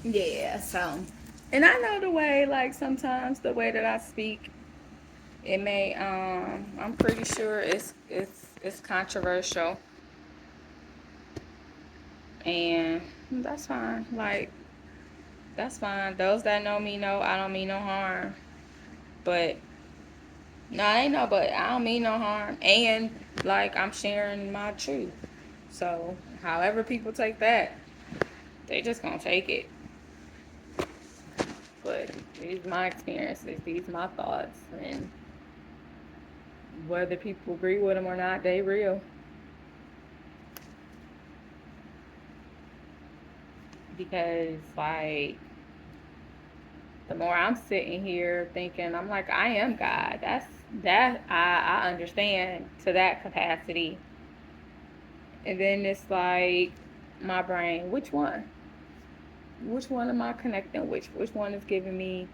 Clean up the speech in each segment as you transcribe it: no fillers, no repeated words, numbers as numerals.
Yeah, so, and I know the way, like, sometimes the way that I speak, it may, I'm pretty sure it's controversial, and that's fine. Like, that's fine. Those that know me know I don't mean no harm. But no, I ain't no but. I don't mean no harm. And like I'm sharing my truth. So however people take that, they just gonna take it. But these my experiences, these my thoughts, and whether people agree with them or not, they real. Because like the more I'm sitting here thinking, I'm like, I am God. I understand to that capacity. And then it's like my brain, which one? Which one am I connecting? Which one is giving me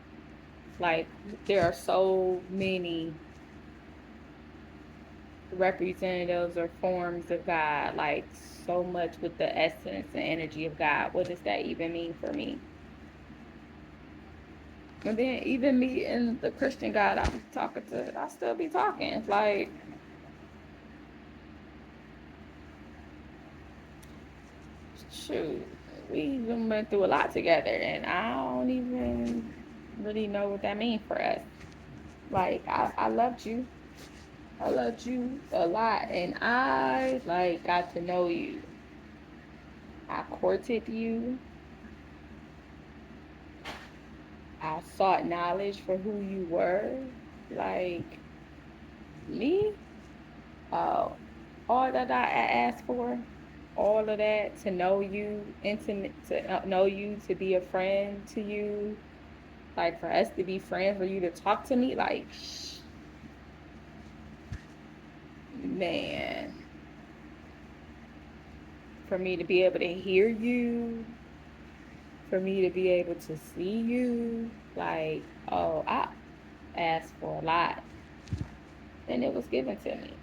like there are so many representatives or forms of God, like so much with the essence and energy of God. What does that even mean for me? And then even me and the Christian God I'm talking to, I still be talking. Like, shoot, we done been through a lot together, and I don't even really know what that means for us. Like, I loved you. I loved you a lot, and I like got to know you. I courted you. I sought knowledge for who you were. Like me, uh, all that I asked for, all of that to know you, intimate to know you, to be a friend to you, like for us to be friends, for you to talk to me, like, man, for me to be able to hear you, for me to be able to see you, like, oh, I asked for a lot and it was given to me.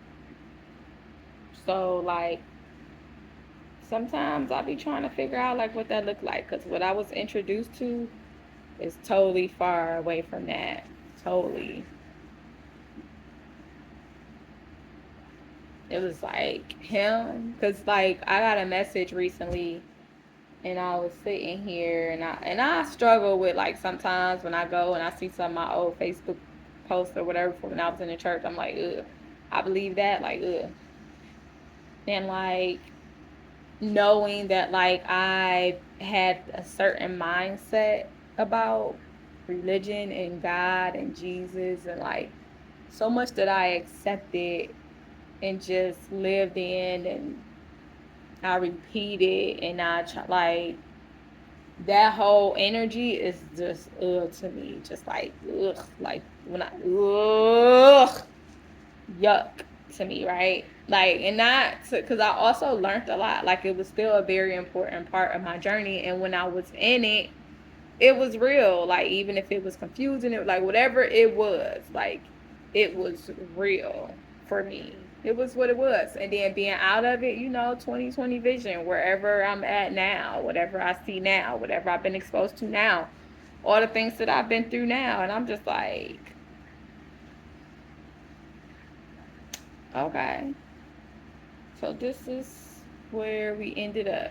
So, like, sometimes I'll be trying to figure out, like, what that looked like because what I was introduced to is totally far away from that. Totally. It was like him because, like, I got a message recently and I was sitting here and I struggle with like sometimes when I go and I see some of my old Facebook posts or whatever from when I was in the church, I'm like, ugh, I believe that, like, ugh. And like knowing that like I had a certain mindset about religion and God and Jesus and like so much that I accepted and just lived in and I repeated and I like that whole energy is just ugh to me. Just like ugh, like when I ugh, yuck to me, right? Like, and not because I also learned a lot. Like, it was still a very important part of my journey, and when I was in it, it was real. Like, even if it was confusing, it like whatever it was, like it was real for me. It was what it was. And then being out of it, 2020 vision, wherever I'm at now, whatever I see now, whatever I've been exposed to now, all the things that I've been through now. And I'm just like, okay. So this is where we ended up.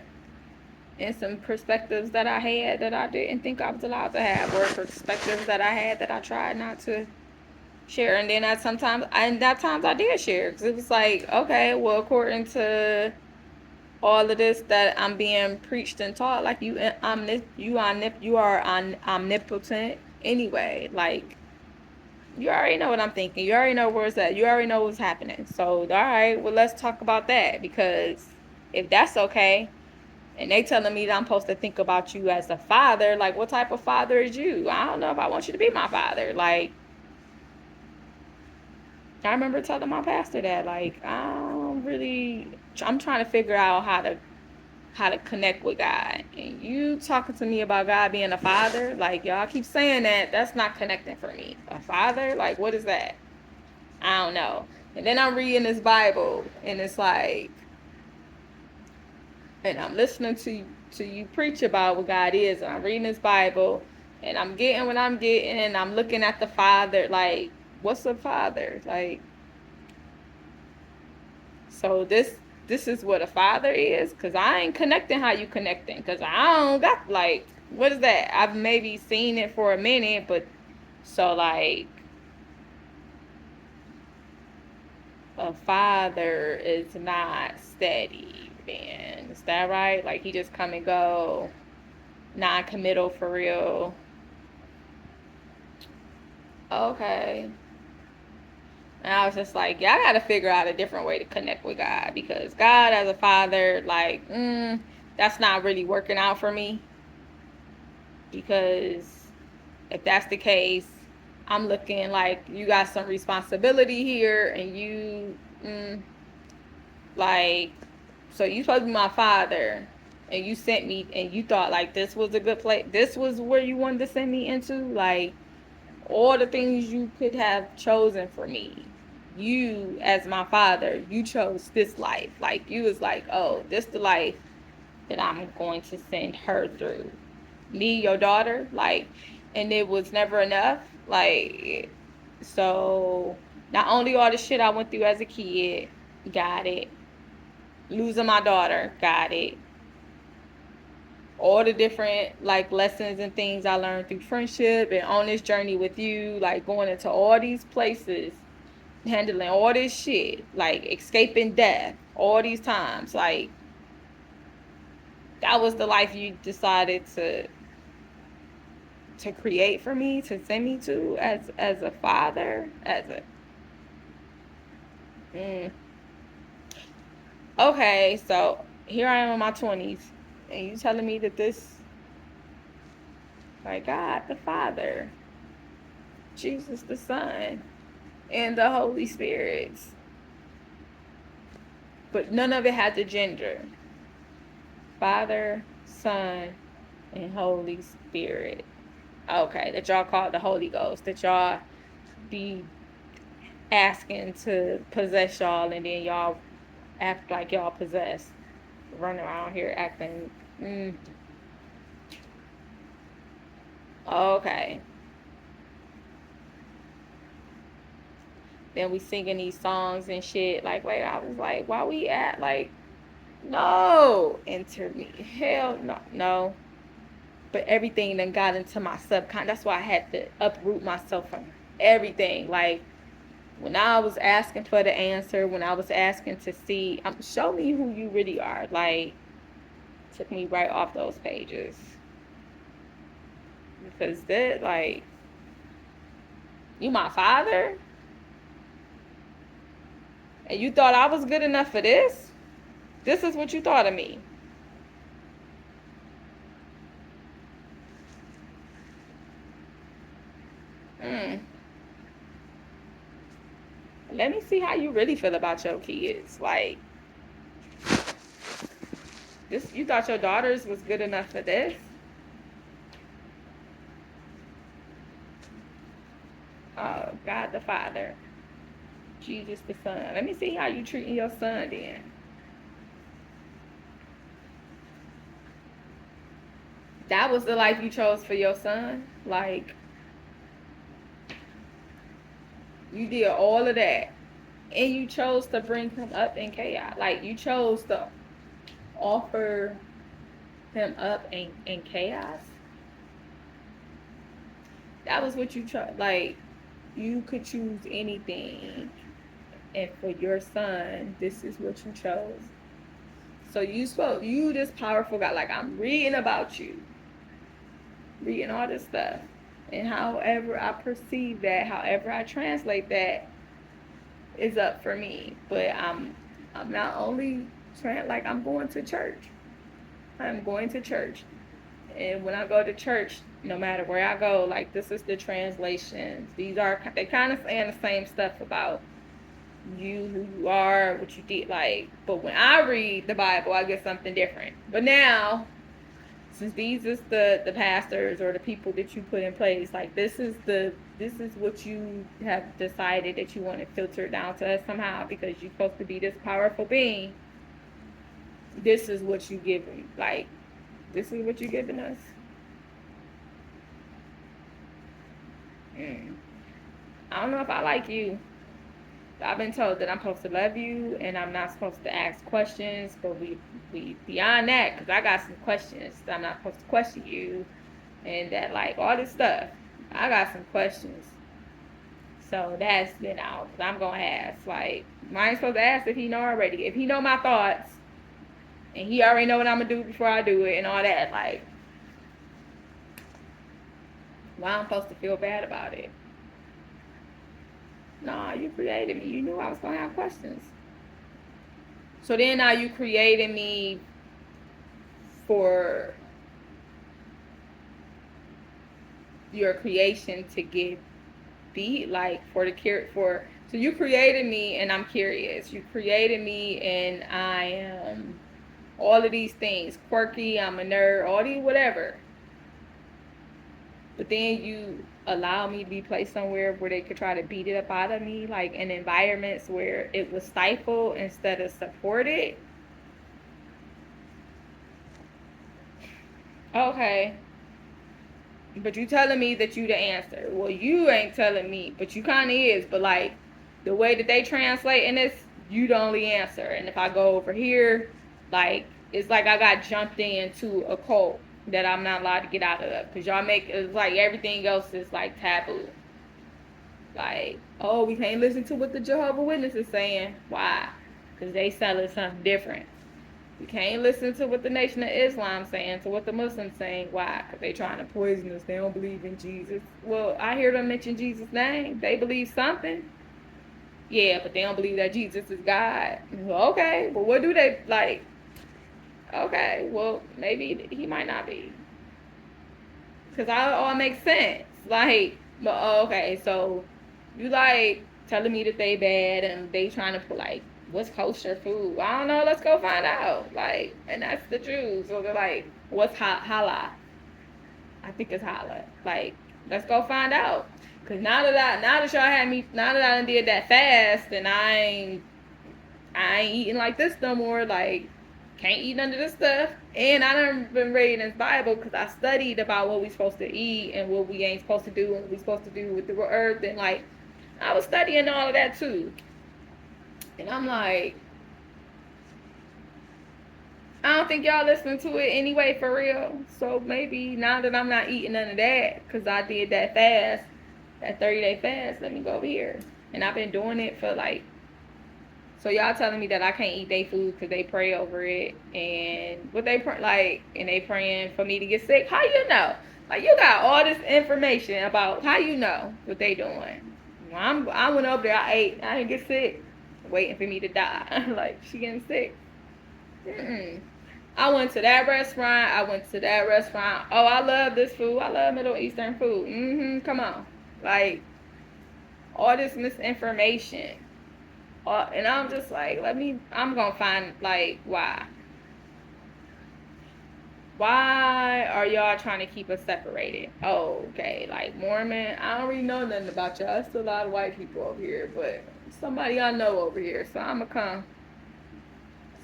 And some perspectives that I had that I didn't think I was allowed to have, or perspectives that I had that I tried not to share. And then that times I did share because it was like, okay, well, according to all of this that I'm being preached and taught, like you are omnipotent anyway. Like you already know what I'm thinking. You already know where it's at. You already know what's happening. So all right, well, let's talk about that because if that's okay. And they telling me that I'm supposed to think about you as a father. Like, what type of father is you? I don't know if I want you to be my father. Like, I remember telling my pastor that, like, I'm trying to figure out how to connect with God. And you talking to me about God being a father, like y'all keep saying that, that's not connecting for me. A father, like what is that? I don't know. And then I'm reading this Bible and it's like, and I'm listening to to you preach about what God is, and I'm reading this Bible, and I'm getting what I'm getting, and I'm looking at the Father, like, what's a father? Like, so this is what a father is, because I ain't connecting how you connecting, because I don't got, like, what is that? I've maybe seen it for a minute, but so, like, a father is not steady, man. Is that right? Like, he just come and go, non-committal for real. Okay. And I was just like, yeah, I got to figure out a different way to connect with God, because God as a father, like, that's not really working out for me. Because if that's the case, I'm looking like you got some responsibility here, and you, like, so you supposed to be my father, and you sent me, and you thought like this was a good place, this was where you wanted to send me into, like, all the things you could have chosen for me. You, as my father, you chose this life. Like, you was like, oh, this the life that I'm going to send her through. Me, your daughter, like, and it was never enough. Like, so not only all the shit I went through as a kid, got it. Losing my daughter, got it. All the different, like, lessons and things I learned through friendship and on this journey with you, like, going into all these places, handling all this shit, like, escaping death all these times, like, that was the life you decided to create for me, to send me to as a father, as a okay. So here I am in my 20s, and you telling me that this, like, God the Father, Jesus the Son, and the Holy Spirit, but none of it had the gender. Father, Son, and Holy Spirit. Okay, that y'all call the Holy Ghost, that y'all be asking to possess y'all, and then y'all act like y'all possessed, running around here acting. Okay. Then we singing these songs and shit. Like, wait, I was like, why we at, like, no, enter me. Hell no, no. But everything then got into my subconscious. That's why I had to uproot myself from everything. Like, when I was asking for the answer, when I was asking to see, show me who you really are. Like, took me right off those pages. Because that, like, you my father? And you thought I was good enough for this? This is what you thought of me. Let me see how you really feel about your kids. Like, this, you thought your daughters was good enough for this? Oh, God the Father, Jesus the Son. Let me see how you treating your son then. That was the life you chose for your son? Like, you did all of that, and you chose to bring him up in chaos. Like, you chose to offer him up in chaos. That was what you chose. Like, you could choose anything, and for your son, this is what you chose. So you this powerful God. Like, I'm reading about you, reading all this stuff, and however I perceive that, however I translate that, is up for me. But I'm not only like, I'm going to church. I'm going to church, and when I go to church, no matter where I go, like, this is the translations. They kind of saying the same stuff about you, who you are, what you did, like, but when I read the Bible, I get something different. But now, since these is the pastors or the people that you put in place, like, this is what you have decided that you want to filter down to us somehow, because you're supposed to be this powerful being. This is what you give me. Like, This is what you're giving us? I don't know if I like you. I've been told that I'm supposed to love you and I'm not supposed to ask questions, but we beyond that, because I got some questions that I'm not supposed to question you and that, like, all this stuff. I got some questions. So that's been out. I'm going to ask. Like, I ain't supposed to ask if he know already. If he know my thoughts and he already know what I'm going to do before I do it and all that, like, why I'm supposed to feel bad about it? Nah, you created me. You knew I was going to have questions. So then now you created me for your creation to get beat, like for so you created me and I'm curious. You created me and I am all of these things. Quirky, I'm a nerd, all these whatever. But then you allow me to be placed somewhere where they could try to beat it up out of me, like in environments where it was stifled instead of supported. Okay. But you telling me that you the answer. Well, you ain't telling me, but you kind of is. But like the way that they translate in this, you the only answer. And if I go over here, like it's like I got jumped into a cult that I'm not allowed to get out of. Because y'all make it's like everything else is like taboo. Like, oh, we can't listen to what the Jehovah's Witnesses is saying. Why? Because they selling something different. We can't listen to what the Nation of Islam saying, to what the Muslims saying. Why? Because they trying to poison us. They don't believe in Jesus. Well, I hear them mention Jesus' name. They believe something. Yeah, but they don't believe that Jesus is God. Okay, well, what do they like? Okay, well, maybe he might not be. Because all makes sense. Like, but okay, so you like telling me that they bad and they trying to put like, what's kosher food? I don't know. Let's go find out. Like, and that's the Jews. So they're like, what's halal? I think it's halal. Like, let's go find out. Cause now that y'all had me, now that I done did that fast, and I ain't eating like this no more. Like, can't eat none of this stuff. And I done been reading this Bible because I studied about what we supposed to eat and what we ain't supposed to do and what we supposed to do with the earth. And like, I was studying all of that too. And I'm like, I don't think y'all listening to it anyway for real. So maybe now that I'm not eating none of that because I did that fast, that 30-day fast, let me go over here. And I've been doing it for like, so y'all telling me that I can't eat their food because they pray over it and what they like, and they praying for me to get sick. How you know? Like, you got all this information about how you know what they doing. Well, I went over there, I ate, I didn't get sick, waiting for me to die. Like, she getting sick. I went to that restaurant. Oh, I love this food. I love Middle Eastern food. Come on. Like, all this misinformation. And I'm just like, I'm going to find, like, why. Why are y'all trying to keep us separated? Oh, okay. Like, Mormon, I don't really know nothing about y'all. There's still a lot of white people over here, but somebody I know over here. So I'm going to come.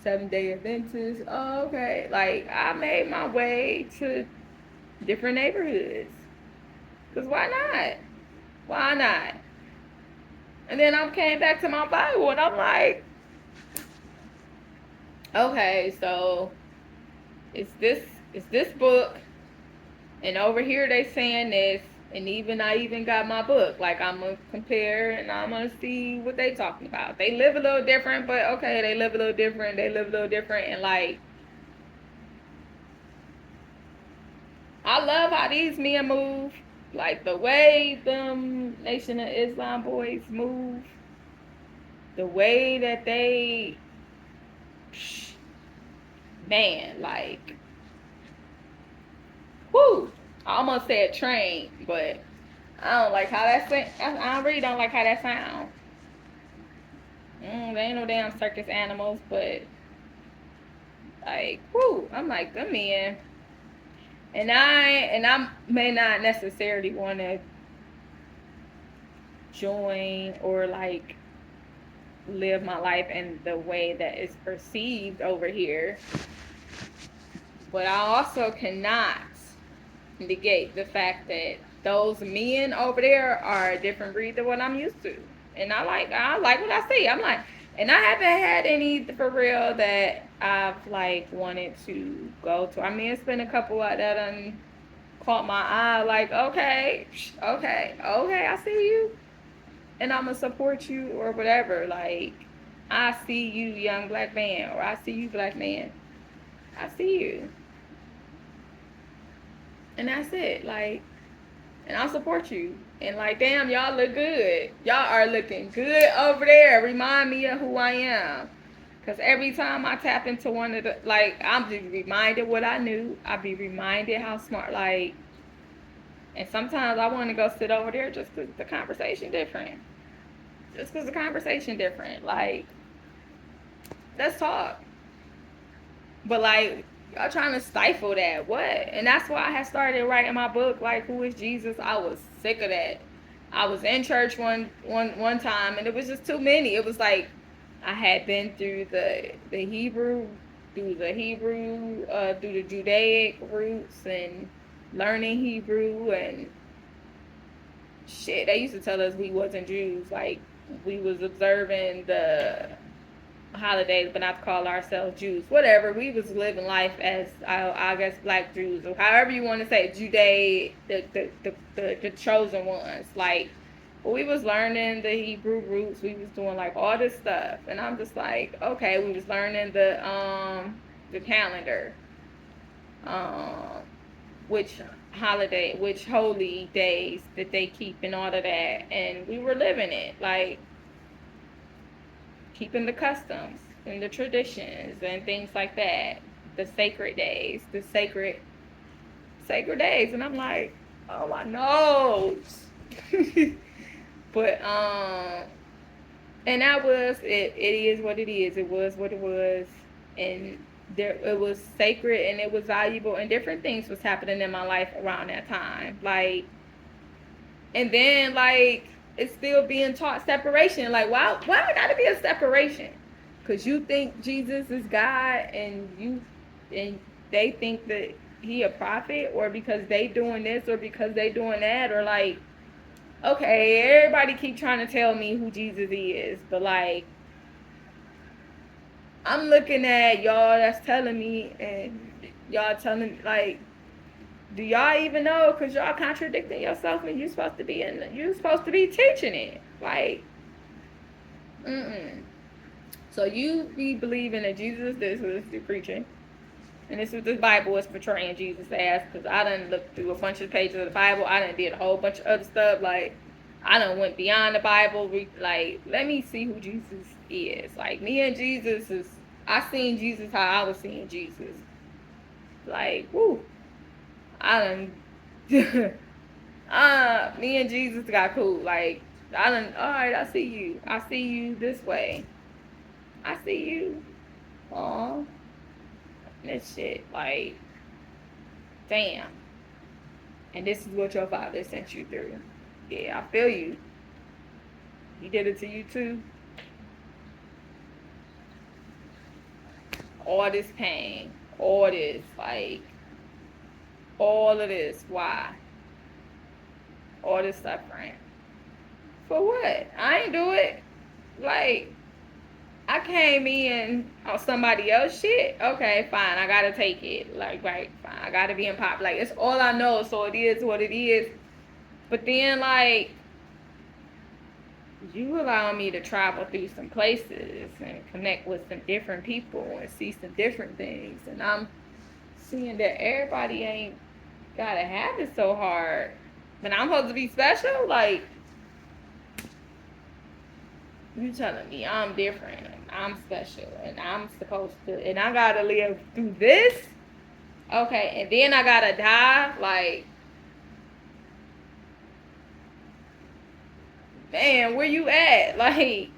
7-Day Adventist. Oh, okay. Like, I made my way to different neighborhoods. Because why not? Why not? And then I came back to my Bible and I'm like, okay, so it's this book, and over here they saying this, and I even got my book. Like, I'm gonna compare and I'm gonna see what they talking about. They live a little different, but okay, they live a little different, and like, I love how these men move. Like, the way them Nation of Islam boys move, the way that they, man, like, whoo, I almost said train, but I don't like how that I really don't like how that sound. They ain't no damn circus animals, but like, whoo, I'm like, them men. And I may not necessarily want to join or like live my life in the way that it's perceived over here, But I also cannot negate the fact that those men over there are a different breed than what I'm used to. And I like what I see. I'm like, and I haven't had any for real that I've like wanted to go to. I mean, it's been a couple that caught my eye. Like, okay, I see you, and I'm gonna support you or whatever. Like, I see you, young black man, or I see you, black man. I see you, and that's it. Like, and I'll support you. And like, damn, y'all look good. Y'all are looking good over there. Remind me of who I am. Because every time I tap into one of the, like, I'm just reminded what I knew. I'll be reminded how smart, like, and sometimes I want to go sit over there just because the conversation different. Just because the conversation different. Like, let's talk. But like, y'all trying to stifle that. What? And that's why I had started writing my book, like, Who is Jesus? I was sick of that. I was in church one time, and it was just too many. It was like I had been through the Hebrew, through the Judaic roots, and learning Hebrew, and shit. They used to tell us we wasn't Jews, like we was observing the holidays, but not to call ourselves Jews. Whatever, we was living life as I guess black Jews, or however you want to say, the chosen ones. Like, we was learning the Hebrew roots. We was doing like all this stuff, and I'm just like, okay. We was learning the calendar, which holy days that they keep and all of that, and we were living it, like keeping the customs and the traditions and things like that, the sacred days, sacred days, and I'm like, oh my nose. But and that was it. It is what it is. It was what it was, and there it was sacred and it was valuable, and different things was happening in my life around that time, like, and then like it's still being taught separation. Like, why it gotta be a separation? Because you think Jesus is God, and they think that he a prophet, or because they doing this, or because they doing that, or like, okay, everybody keep trying to tell me who Jesus is, but like, I'm looking at y'all that's telling me, and y'all telling, like, do y'all even know? Because y'all contradicting yourself, and you're supposed to be teaching it. Like, So you be believing that Jesus is this, what you're preaching. And this is what this Bible is portraying Jesus as. Because I done looked through a bunch of pages of the Bible. I done did a whole bunch of other stuff. Like, I done went beyond the Bible. Like, let me see who Jesus is. Like, me and Jesus is, I seen Jesus how I was seeing Jesus. Like, woo. I done, me and Jesus got cool. Like, I done, all right, I see you. I see you this way. I see you. Aw. This shit, like, damn. And this is what your father sent you through. Yeah, I feel you. He did it to you too. All this pain, all this, like, all of this. Why? All this suffering. For what? I ain't do it. Like, I came in on somebody else shit. Okay, fine. I gotta take it. Like, right, fine. I gotta be in pop. Like, it's all I know, so it is what it is. But then, like, you allow me to travel through some places and connect with some different people and see some different things. And I'm seeing that everybody ain't gotta have it so hard. But I'm supposed to be special? Like, you telling me I'm different and I'm special and I'm supposed to, and I gotta live through this? Okay, and then I gotta die? Like, man, where you at? Like,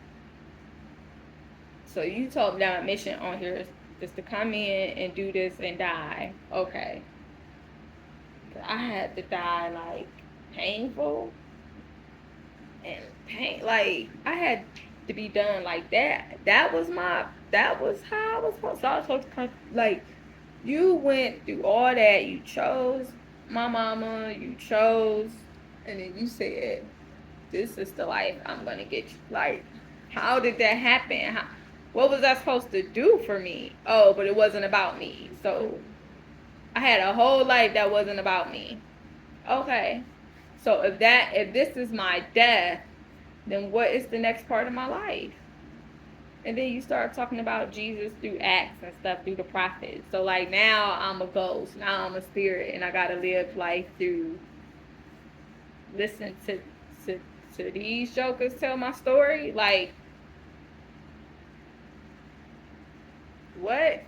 so you told me that my mission on here is just to come in and do this and die. Okay. I had to die, like, painful and pain. Like, I had to be done like that. That was how I was supposed to, like, You went through all that. You chose my mama. You chose, and then you said, "This is the life I'm gonna get you." Like, how did that happen? What was I supposed to do for me? Oh, but it wasn't about me. So I had a whole life that wasn't about me. Okay. So if this is my death, then what is the next part of my life? And then you start talking about Jesus through acts and stuff through the prophets. So like now I'm a ghost. Now I'm a spirit, and I gotta live life through listen to to these jokers tell my story. Like what?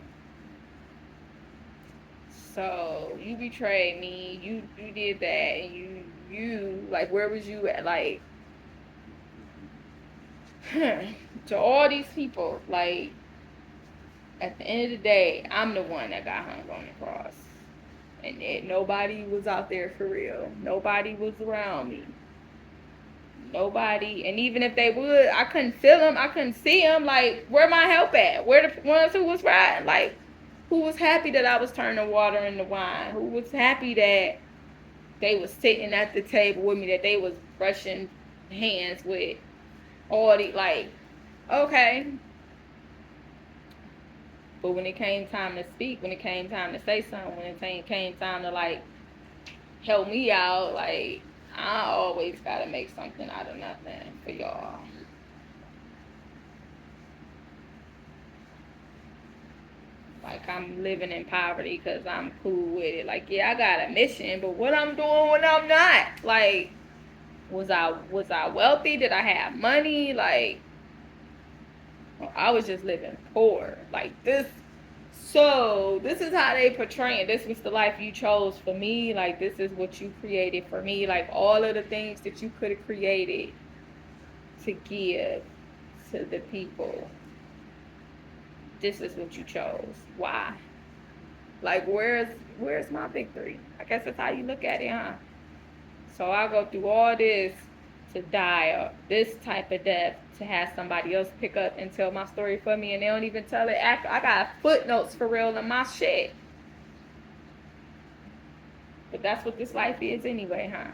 So you betrayed me. You did that, and you like where was you at? Like to all these people, like at the end of the day, I'm the one that got hung on the cross. And nobody was out there for real. Nobody was around me. Nobody. And even if they would, I couldn't feel them. I couldn't see them. Like, where my help at? Where the ones who was riding? Like, who was happy that I was turning water into wine? Who was happy that they was sitting at the table with me, that they was brushing hands with all the, like, okay. But when it came time to speak, when it came time to say something, when it came time to, like, help me out, like, I always gotta make something out of nothing for y'all. Like, I'm living in poverty because I'm cool with it. Like, yeah, I got a mission, but what I'm doing when I'm not? Like, was I wealthy? Did I have money? Like, I was just living poor. Like this. So this is how they portray it. This was the life you chose for me. Like this is what you created for me. Like all of the things that you could have created to give to the people. This is what you chose. Why? Like where's my victory? I guess that's how you look at it, huh? So I go through all this to die this type of death to have somebody else pick up and tell my story for me, and they don't even tell it after. I got footnotes for real in my shit. But that's what this life is anyway, huh?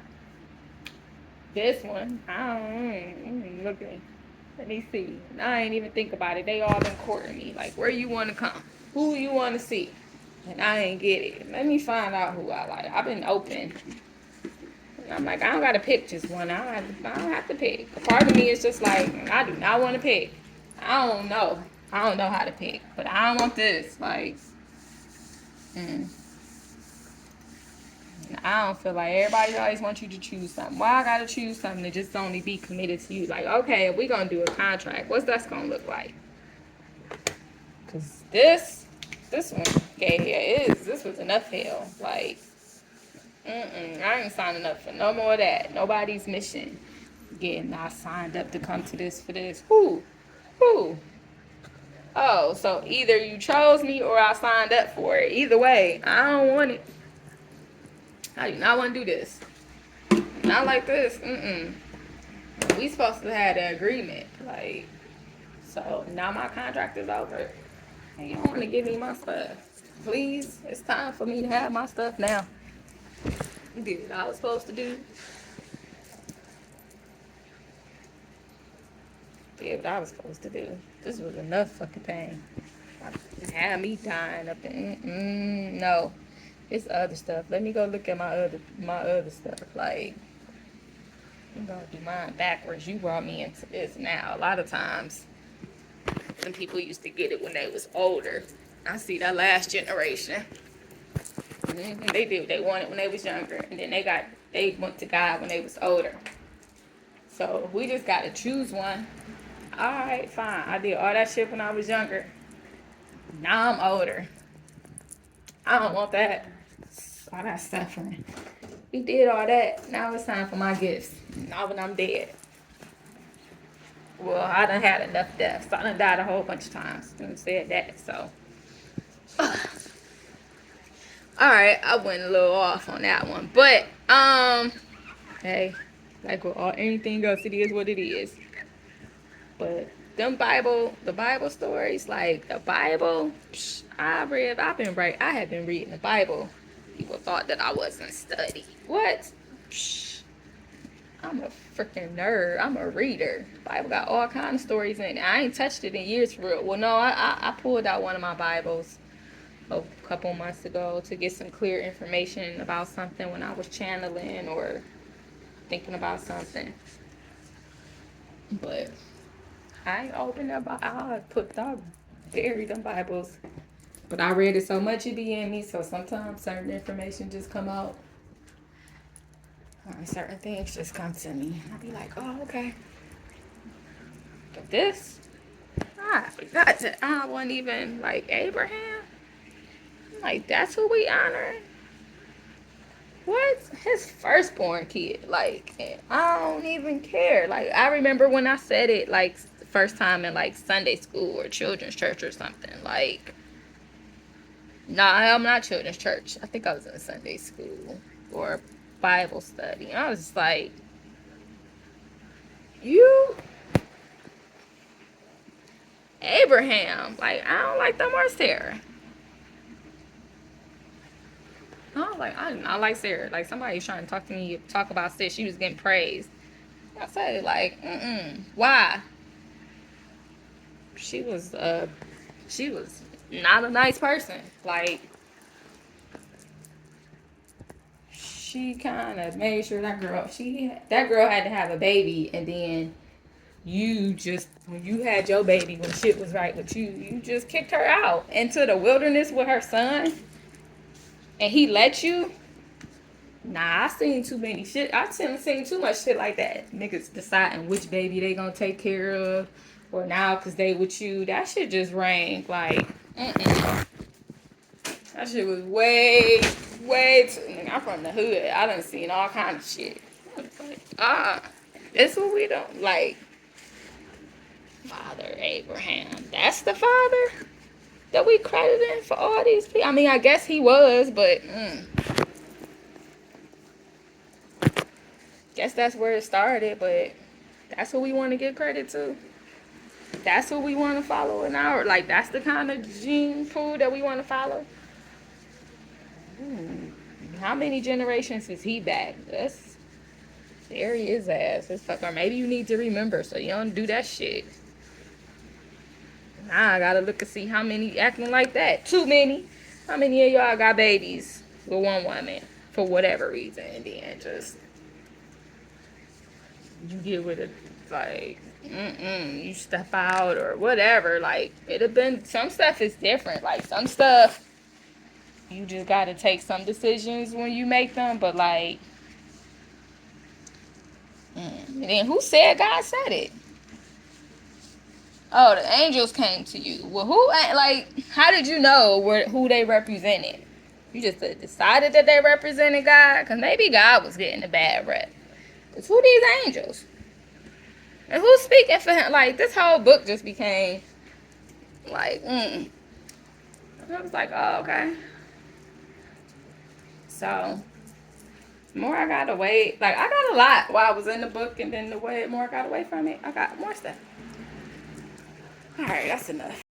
This one, I don't looking. Let me see. I ain't even think about it. They all been courting me. Like, where you want to come? Who you want to see? And I ain't get it. Let me find out who I like. I've been open. I'm like, I don't got to pick just one. I don't have to pick. A part of me is just like, I do not want to pick. I don't know. I don't know how to pick. But I don't want this. Like, I don't feel like everybody always wants you to choose something. Why I got to choose something to just only be committed to you? Like, okay, if we going to do a contract, what's that going to look like? Because this one, okay, this was enough hell. Like, I ain't signing up for no more of that. Nobody's mission. Getting I signed up to come to this for this. Who? Oh, so either you chose me or I signed up for it. Either way, I don't want it. I do not want to do this. Not like this. We supposed to have an agreement. Like, so now my contract is over. And you don't want to give me my stuff. Please, it's time for me to have my stuff now. You did what I was supposed to do. Did what I was supposed to do. This was enough fucking pain. Have me dying up in no. It's other stuff. Let me go look at my other stuff. Like I'm gonna do mine backwards. You brought me into this now. A lot of times some people used to get it when they was older. I see that last generation. They did what they wanted when they was younger, and then they went to God when they was older. So we just gotta choose one. Alright, fine. I did all that shit when I was younger. Now I'm older. I don't want that. All that suffering. We did all that. Now it's time for my gifts. Not when I'm dead. Well, I done had enough deaths. I done died a whole bunch of times. And said that, so. Alright, I went a little off on that one. But, hey, like with anything else, it is what it is. But the Bible stories, like the Bible. I have been reading the Bible. People thought that I wasn't studying. What? I'm a freaking nerd. I'm a reader. The Bible got all kinds of stories in it. I ain't touched it in years for real. Well, no, I pulled out one of my Bibles a couple months ago to get some clear information about something when I was channeling or thinking about something. But I ain't opened up. I buried them Bibles. But I read it so much it be in me, so sometimes certain information just come out. Certain things just come to me. I'll be like, oh, okay. But this, I forgot that I wasn't even like Abraham. Like, that's who we honor. What? His firstborn kid. Like, I don't even care. Like, I remember when I said it, like, the first time in, like, Sunday school or children's church or something. Like, nah, I'm not children's church. I think I was in Sunday school or Bible study. I was like, you, Abraham. Like, I don't like them or Sarah. I do not like Sarah. Like, somebody was trying to talk to me, talk about sis. She was getting praised. I said, like, why? She was not a nice person. Like, she kind of made sure that girl had to have a baby, and then when you had your baby, when shit was right with you just kicked her out into the wilderness with her son, and he let you. Nah, I seen too many shit. I seen too much shit like that. Niggas deciding which baby they gonna take care of, or now cause they with you. That shit just rang like, That shit was way too. I'm from the hood. I done seen all kind of shit. Like, this what we don't like. Father Abraham. That's the father that we crediting for all these people. I mean, I guess he was, but. Guess that's where it started, but that's what we want to give credit to. That's what we want to follow in our, like, that's the kind of gene pool that we want to follow. How many generations is he back? That's scary his ass. It's fuck, or maybe you need to remember so you don't do that shit. Now I gotta look and see how many acting like that. Too many. How many of y'all got babies with one woman for whatever reason, and then just you get with it, like, you step out or whatever. Like, it'd have been, some stuff is different. Like, some stuff, you just gotta take some decisions when you make them, but like, and then who said God said it? Oh, the angels came to you. Well, how did you know who they represented? You just decided that they represented God? Because maybe God was getting a bad rep. It's who these angels? And who's speaking for him? Like, this whole book just became, like, I was like, oh, okay. So, the more I got away, like, I got a lot while I was in the book, and then the more I got away from it, I got more stuff. All right, that's enough.